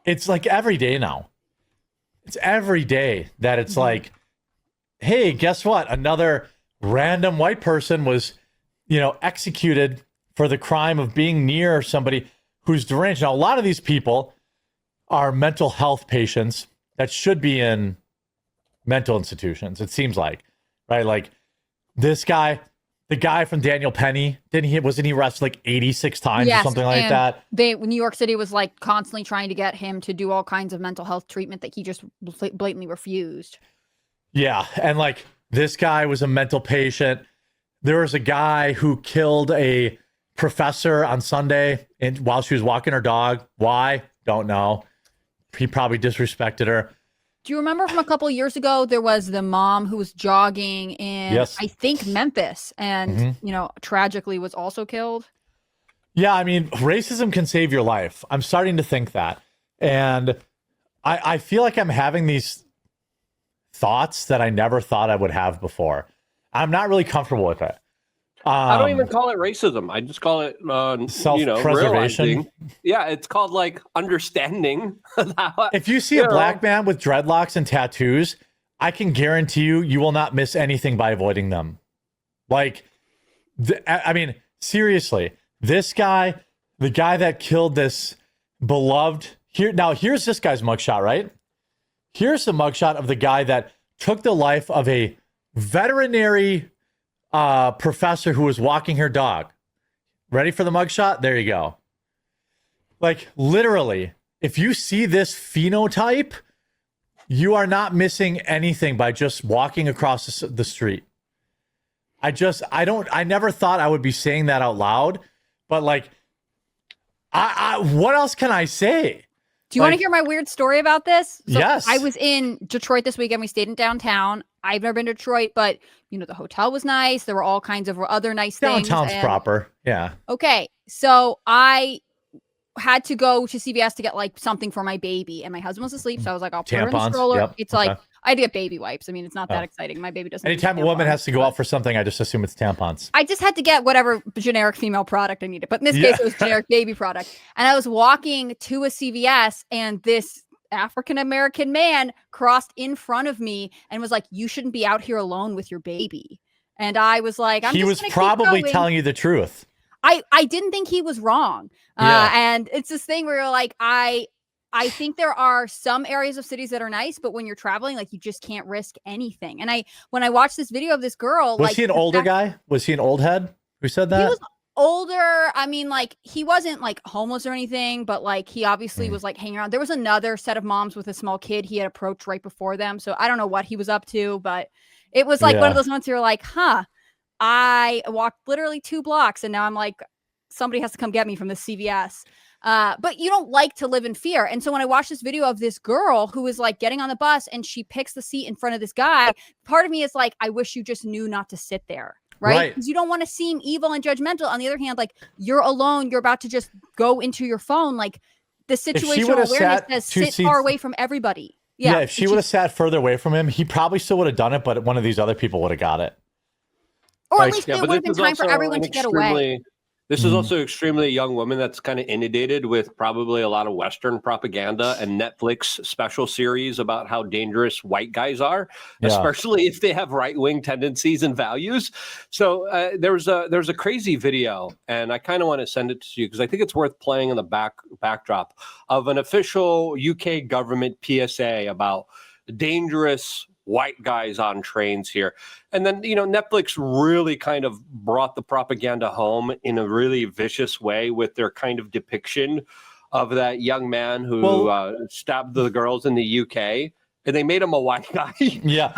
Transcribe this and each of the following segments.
it's like every day now. It's every day that it's like, hey, guess what? Another random white person was, executed for the crime of being near somebody who's deranged. Now, a lot of these people are mental health patients that should be in mental institutions, it seems like, right? Like this guy, the guy from Daniel Penny, wasn't he arrested like 86 times or something like that? New York City was like constantly trying to get him to do all kinds of mental health treatment that he just blatantly refused. Yeah. And like this guy was a mental patient. There was a guy who killed a professor on Sunday while she was walking her dog. Why? Don't know. He probably disrespected her. Do you remember from a couple of years ago, there was the mom who was jogging in, I think, Memphis, and, tragically was also killed? Yeah, I mean, racism can save your life. I'm starting to think that. And I feel like I'm having these thoughts that I never thought I would have before. I'm not really comfortable with it. I don't even call it racism. I just call it self-preservation. Yeah, it's called like understanding. If you see a black man with dreadlocks and tattoos, I can guarantee you will not miss anything by avoiding them. Like, I mean, seriously, this guy, the guy that killed this beloved here's this guy's mugshot, right? Here's the mugshot of the guy that took the life of a veterinary professor who was walking her dog. Ready for the mugshot? There you go. Like, literally, if you see this phenotype, you are not missing anything by just walking across the street. I never thought I would be saying that out loud, but like, what else can I say? Do you want to hear my weird story about this? So yes. I was in Detroit this weekend. We stayed in downtown. I've never been to Detroit, but the hotel was nice. There were all kinds of other nice things. Downtown's proper. Yeah. Okay. So I had to go to CVS to get like something for my baby, and my husband was asleep. So I was like, I'll put her in the stroller. Yep. It's like, I had to get baby wipes. I mean, it's not that exciting. My baby doesn't. Anytime a woman has to go out for something, I just assume it's tampons. I just had to get whatever generic female product I needed. But in this case, it was generic baby product. And I was walking to a CVS, and this African-American man crossed in front of me and was like, you shouldn't be out here alone with your baby. And I was like, he was probably telling you the truth. I didn't think he was wrong. And it's this thing where you're like, I think there are some areas of cities that are nice, but when you're traveling, like, you just can't risk anything. And when I watched this video of this girl, was he an older guy? Was he an old head who said that? He was older. I mean, like, he wasn't like homeless or anything, but like, he obviously was like hanging around. There was another set of moms with a small kid he had approached right before them. So I don't know what he was up to, but it was like one of those moments where you're like, I walked literally 2 blocks and now I'm like, somebody has to come get me from the CVS. But you don't like to live in fear. And so when I watched this video of this girl who is like getting on the bus and she picks the seat in front of this guy, part of me is like, I wish you just knew not to sit there. Right? Because you don't want to seem evil and judgmental. On the other hand, like, you're alone, you're about to just go into your phone. Like, the situational awareness says sit far away from everybody. Yeah, if she would have sat further away from him, he probably still would have done it, but one of these other people would have got it. Or at least it would have been time for everyone to get away. This is also extremely young woman that's kind of inundated with probably a lot of Western propaganda and Netflix special series about how dangerous white guys are, especially if they have right-wing tendencies and values. So there's a crazy video, and I kind of want to send it to you because I think it's worth playing in the backdrop of an official UK government PSA about dangerous white guys on trains here. And then, Netflix really kind of brought the propaganda home in a really vicious way with their kind of depiction of that young man who stabbed the girls in the UK. And they made him a white guy. Yeah.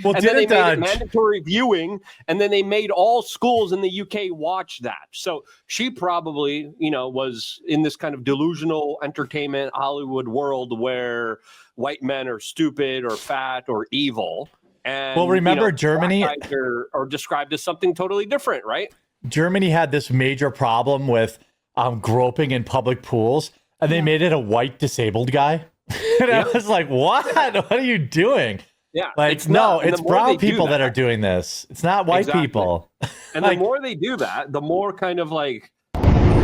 Well, and then they made it mandatory viewing, and then they made all schools in the UK watch that. So she probably, was in this kind of delusional entertainment Hollywood world where white men are stupid or fat or evil. And remember Germany are described as something totally different, right? Germany had this major problem with groping in public pools, and they made it a white disabled guy. And I was like, what? What are you doing? Yeah. Like, it's brown people that are doing this. It's not white people. And like, the more they do that, the more kind of like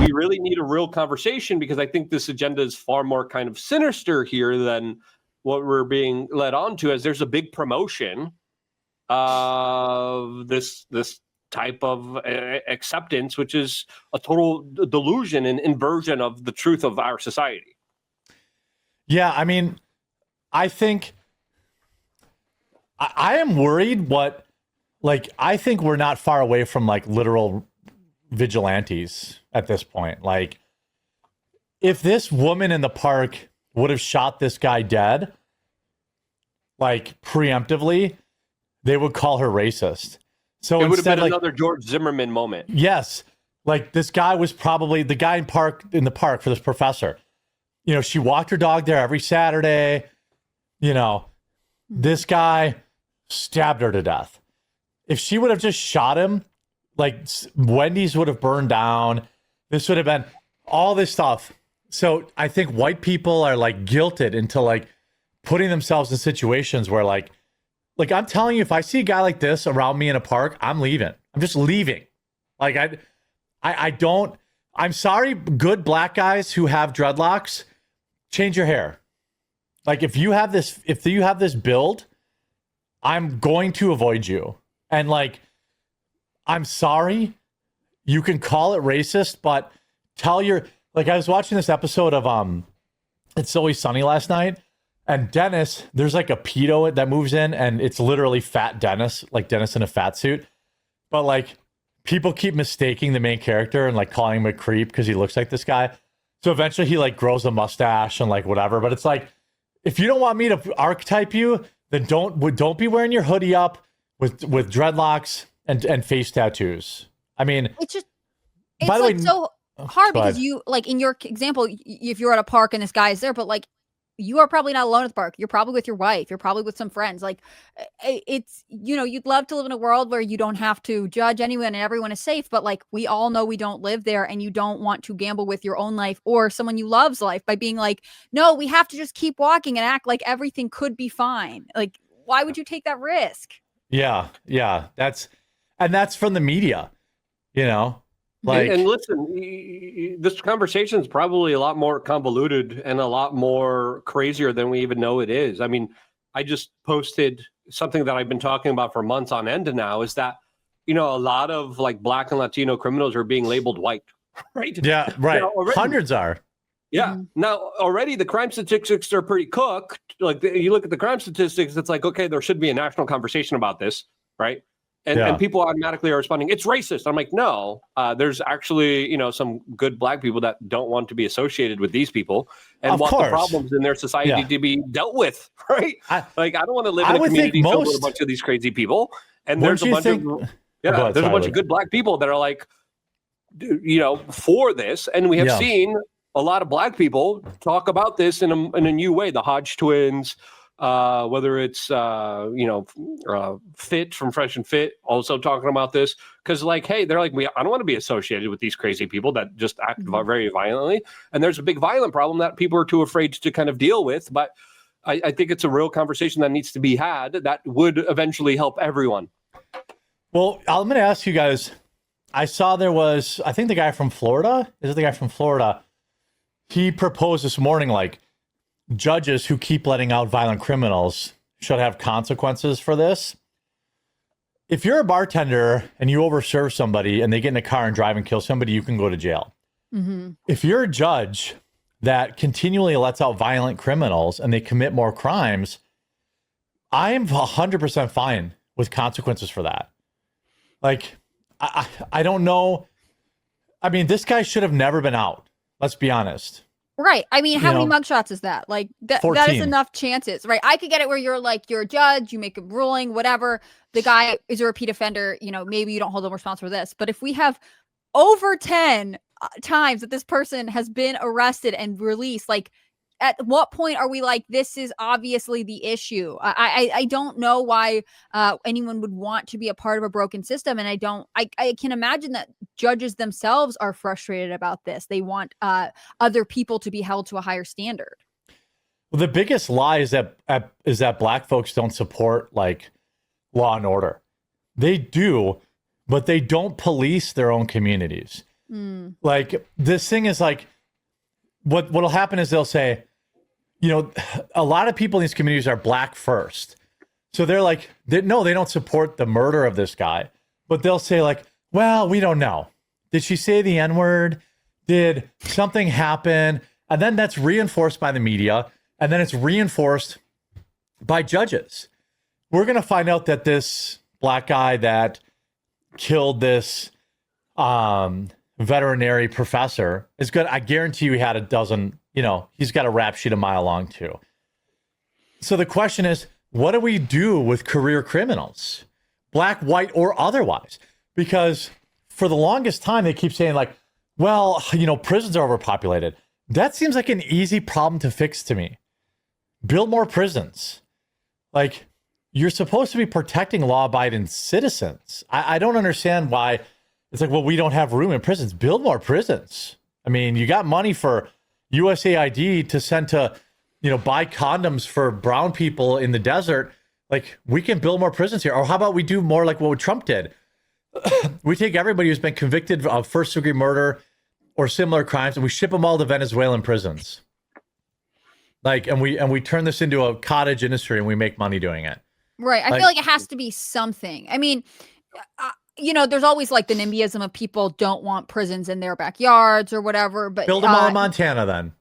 we really need a real conversation, because I think this agenda is far more kind of sinister here than what we're being led on to, as there's a big promotion of this type of acceptance, which is a total delusion and inversion of the truth of our society. Yeah, I mean, I think I am worried I think we're not far away from like literal vigilantes at this point. Like, if this woman in the park would have shot this guy dead, like preemptively, they would call her racist. So it would have been like, another George Zimmerman moment. Yes. Like, this guy was probably the guy in the park for this professor. You know, she walked her dog there every Saturday. You know, this guy stabbed her to death. If she would have just shot him, like, Wendy's would have burned down. This would have been all this stuff. So I think white people are like guilted into like putting themselves in situations where like I'm telling you, if I see a guy like this around me in a park, I'm leaving. I'm just leaving. Like, I don't, I'm sorry, good black guys who have dreadlocks, change your hair. Like, if you have this build, I'm going to avoid you. And like, I'm sorry, you can call it racist, but tell your, like, I was watching this episode of It's Always Sunny last night, and Dennis, there's like a pedo that moves in, and it's literally fat Dennis, like Dennis in a fat suit. But like, people keep mistaking the main character and like calling him a creep because he looks like this guy. So eventually he like grows a mustache and like whatever. But it's like, if you don't want me to archetype you, then don't be wearing your hoodie up with dreadlocks and face tattoos. I mean, it's by the like way, so hard because you, like, in your example, if you're at a park and this guy is there, but like, you are probably not alone at the park. You're probably with your wife. You're probably with some friends. Like, it's, you know, you'd love to live in a world where you don't have to judge anyone and everyone is safe. But like, we all know we don't live there, and you don't want to gamble with your own life or someone you love's life by being like, no, we have to just keep walking and act like everything could be fine. Like, why would you take that risk? Yeah. That's from the media, you know? Like, and listen, this conversation is probably a lot more convoluted and a lot more crazier than we even know it is. I mean, I just posted something that I've been talking about for months on end now, is that, you know, a lot of like Black and Latino criminals are being labeled white, right? Yeah, right. Already, hundreds are. Yeah. Now, already the crime statistics are pretty cooked. Like, you look at the crime statistics, it's like, okay, there should be a national conversation about this, right? And people automatically are responding, it's racist. I'm like, no, there's actually, you know, some good black people that don't want to be associated with these people and want the problems in their society to be dealt with, right? I don't want to live in a community filled with a bunch of these crazy people. And there's a bunch of there's a bunch of good black people that are like, you know, for this. And we have seen a lot of black people talk about this in a new way. The Hodge twins, whether it's Fit from Fresh and Fit, also talking about this, because like, hey, they're like, I don't want to be associated with these crazy people that just act very violently, and there's a big violent problem that people are too afraid to kind of deal with. But I think it's a real conversation that needs to be had that would eventually help everyone. Well, I'm going to ask you guys. I saw there was, I think the guy from Florida, he proposed this morning, like, judges who keep letting out violent criminals should have consequences for this. If you're a bartender and you overserve somebody and they get in a car and drive and kill somebody, you can go to jail. Mm-hmm. If you're a judge that continually lets out violent criminals and they commit more crimes, I am 100% fine with consequences for that. Like, I don't know. I mean, this guy should have never been out. Let's be honest. Right. I mean, how many mugshots is that? Like, that is enough chances, right? I could get it where you're like, you're a judge, you make a ruling, whatever. The guy is a repeat offender. You know, maybe you don't hold them responsible for this. But if we have over 10 times that this person has been arrested and released, like, at what point are we like, this is obviously the issue? I don't know why anyone would want to be a part of a broken system. And I can imagine that judges themselves are frustrated about this. They want other people to be held to a higher standard. Well, the biggest lie is that black folks don't support like law and order. They do, but they don't police their own communities. Like this thing is like, what'll happen is they'll say, a lot of people in these communities are black first. So they're like, no, they don't support the murder of this guy, but they'll say like, well, we don't know. Did she say the N-word? Did something happen? And then that's reinforced by the media. And then it's reinforced by judges. We're going to find out that this black guy that killed this veterinary professor is good. I guarantee you he had a dozen, he's got a rap sheet a mile long too. So the question is, what do we do with career criminals, black, white, or otherwise? Because for the longest time, they keep saying like, well, prisons are overpopulated. That seems like an easy problem to fix to me. Build more prisons. Like, you're supposed to be protecting law-abiding citizens. I don't understand why it's like, well, we don't have room in prisons. Build more prisons. I mean, you got money for USAID to send to, buy condoms for brown people in the desert. Like, we can build more prisons here. Or how about we do more like what Trump did? We take everybody who's been convicted of first-degree murder or similar crimes, and we ship them all to Venezuelan prisons. Like, and we turn this into a cottage industry, and we make money doing it. Right. I feel like it has to be something. I mean, there's always like the NIMBYism of people don't want prisons in their backyards or whatever. But build them all in Montana then.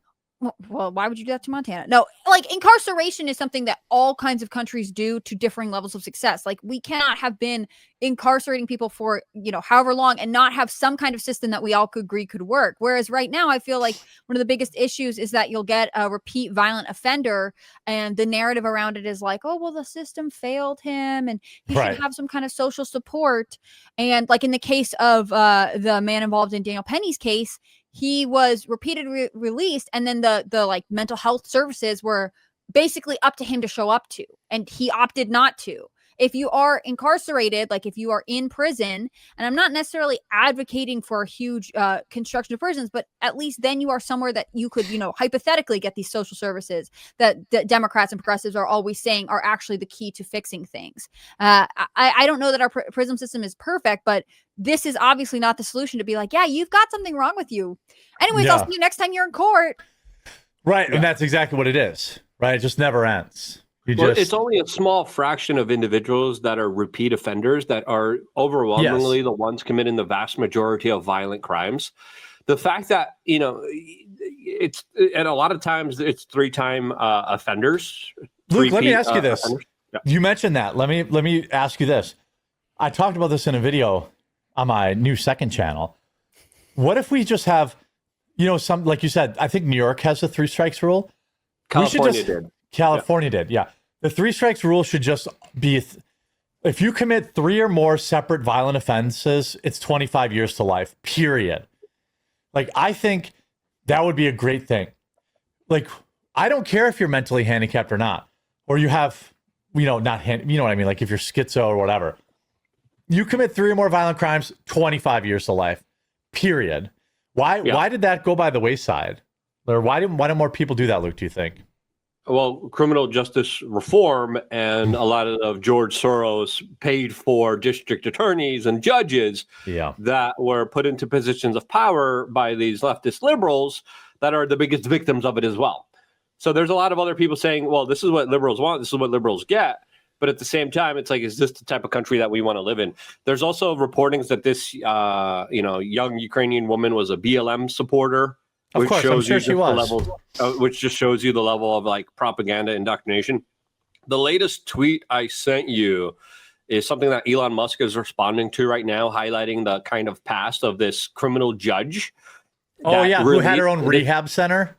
Well, why would you do that to Montana? No, like incarceration is something that all kinds of countries do to differing levels of success. Like we cannot have been incarcerating people for, however long and not have some kind of system that we all could agree could work. Whereas right now, I feel like one of the biggest issues is that you'll get a repeat violent offender and the narrative around it is like, oh, well, the system failed him and he should have some kind of social support. And like in the case of the man involved in Daniel Penny's case, he was repeatedly released, and then the like mental health services were basically up to him to show up to, and he opted not to. If you are incarcerated, like if you are in prison, and I'm not necessarily advocating for a huge construction of prisons, but at least then you are somewhere that you could, hypothetically get these social services that Democrats and progressives are always saying are actually the key to fixing things. I don't know that our prison system is perfect, but this is obviously not the solution to be like, yeah, you've got something wrong with you. Anyways, I'll see you next time you're in court. Right. Yeah. And that's exactly what it is. Right. It just never ends. It's only a small fraction of individuals that are repeat offenders that are overwhelmingly the ones committing the vast majority of violent crimes. The fact that, it's, and a lot of times it's three-time offenders. Luke, let me ask you this. Yeah. You mentioned that. Let me ask you this. I talked about this in a video on my new second channel. What if we just have, some, like you said, I think New York has the 3 strikes rule. California did. California did. Yeah. The 3 strikes rule should just be, if you commit 3 or more separate violent offenses, it's 25 years to life, period. Like, I think that would be a great thing. Like, I don't care if you're mentally handicapped or not, or you have, not, you know what I mean? Like if you're schizo or whatever, you commit 3 or more violent crimes, 25 years to life, period. Why did that go by the wayside? Or why don't more people do that, Luke, do you think? Well, criminal justice reform and a lot of George Soros paid for district attorneys and judges that were put into positions of power by these leftist liberals that are the biggest victims of it as well. So there's a lot of other people saying, well, this is what liberals want. This is what liberals get. But at the same time, it's like, is this the type of country that we want to live in? There's also reportings that this, young Ukrainian woman was a BLM supporter. Of course, I'm sure she was. Which just shows you the level of like propaganda indoctrination. The latest tweet I sent you is something that Elon Musk is responding to right now, highlighting the kind of past of this criminal judge. Oh, yeah, who had her own rehab center?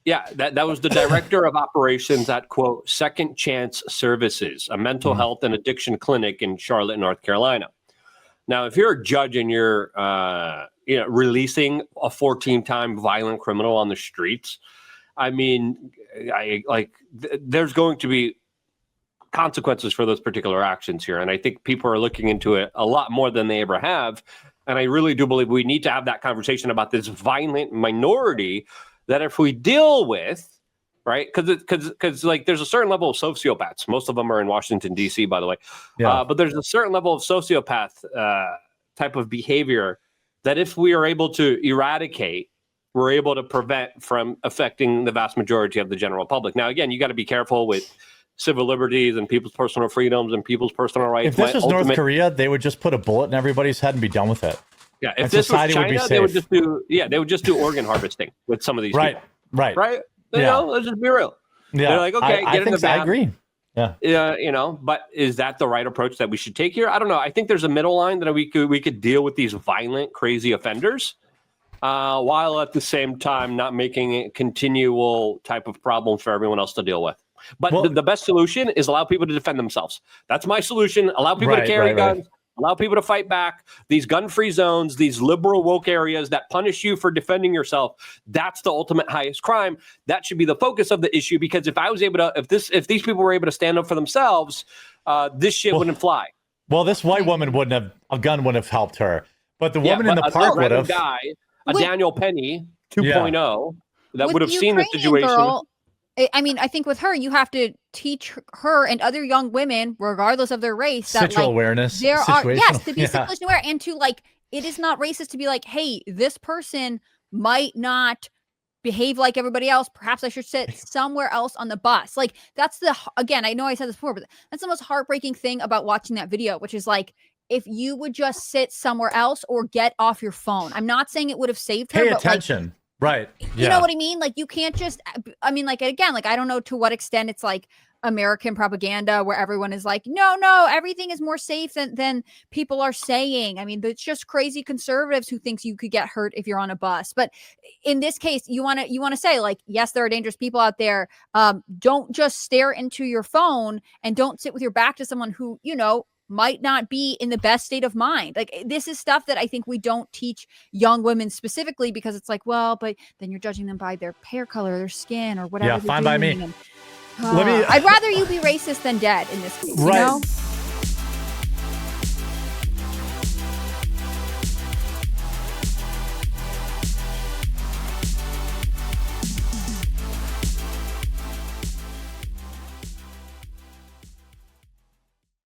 Yeah, that was the director of operations at, quote, Second Chance Services, a mental health and addiction clinic in Charlotte, North Carolina. Now, if you're a judge and you're releasing a 14-time violent criminal on the streets, I mean, there's going to be consequences for those particular actions here. And I think people are looking into it a lot more than they ever have. And I really do believe we need to have that conversation about this violent minority that if we deal with, right, because like there's a certain level of sociopaths. Most of them are in Washington, D.C., by the way. But there's a certain level of sociopath type of behavior that if we are able to eradicate, we're able to prevent from affecting the vast majority of the general public. Now, again, you got to be careful with civil liberties and people's personal freedoms and people's personal rights. If this was North Korea, they would just put a bullet in everybody's head and be done with it. Yeah, if this was China, they would just do organ harvesting with some of these people. Right. You know, let's just be real. Yeah, they're like, okay, I think I agree. Yeah. You know, but is that the right approach that we should take here? I don't know. I think there's a middle line that we could deal with these violent, crazy offenders, while at the same time not making it continual type of problem for everyone else to deal with. But the best solution is allow people to defend themselves. That's my solution. Allow people to carry guns. Allow people to fight back. These gun-free zones, these liberal woke areas that punish you for defending yourself, that's the ultimate highest crime. That should be the focus of the issue, because if these people were able to stand up for themselves, this shit wouldn't fly. Well, this white woman a gun wouldn't have helped her. But the woman in the park would have. Daniel Penny 2.0 that would have seen the situation. Girl, I mean, I think with her, you have to teach her and other young women, regardless of their race, that situational awareness. There are to be situationally aware, and to it is not racist to be like, hey, this person might not behave like everybody else. Perhaps I should sit somewhere else on the bus. Like that's again, I know I said this before, but that's the most heartbreaking thing about watching that video, which is like, if you would just sit somewhere else or get off your phone. I'm not saying it would have saved her. Pay attention. Right. You know what I mean? Like you can't just, I mean, like, again, like, I don't know to what extent it's like American propaganda where everyone is like, no, everything is more safe than people are saying. I mean, it's just crazy conservatives who thinks you could get hurt if you're on a bus. But in this case, you want to say like, yes, there are dangerous people out there. Don't just stare into your phone and don't sit with your back to someone who, might not be in the best state of mind. Like this is stuff that I think we don't teach young women specifically, because it's like, well, but then you're judging them by their hair color, their skin, or whatever. Yeah, fine by me. And, I'd rather you be racist than dead in this case. Right. You know?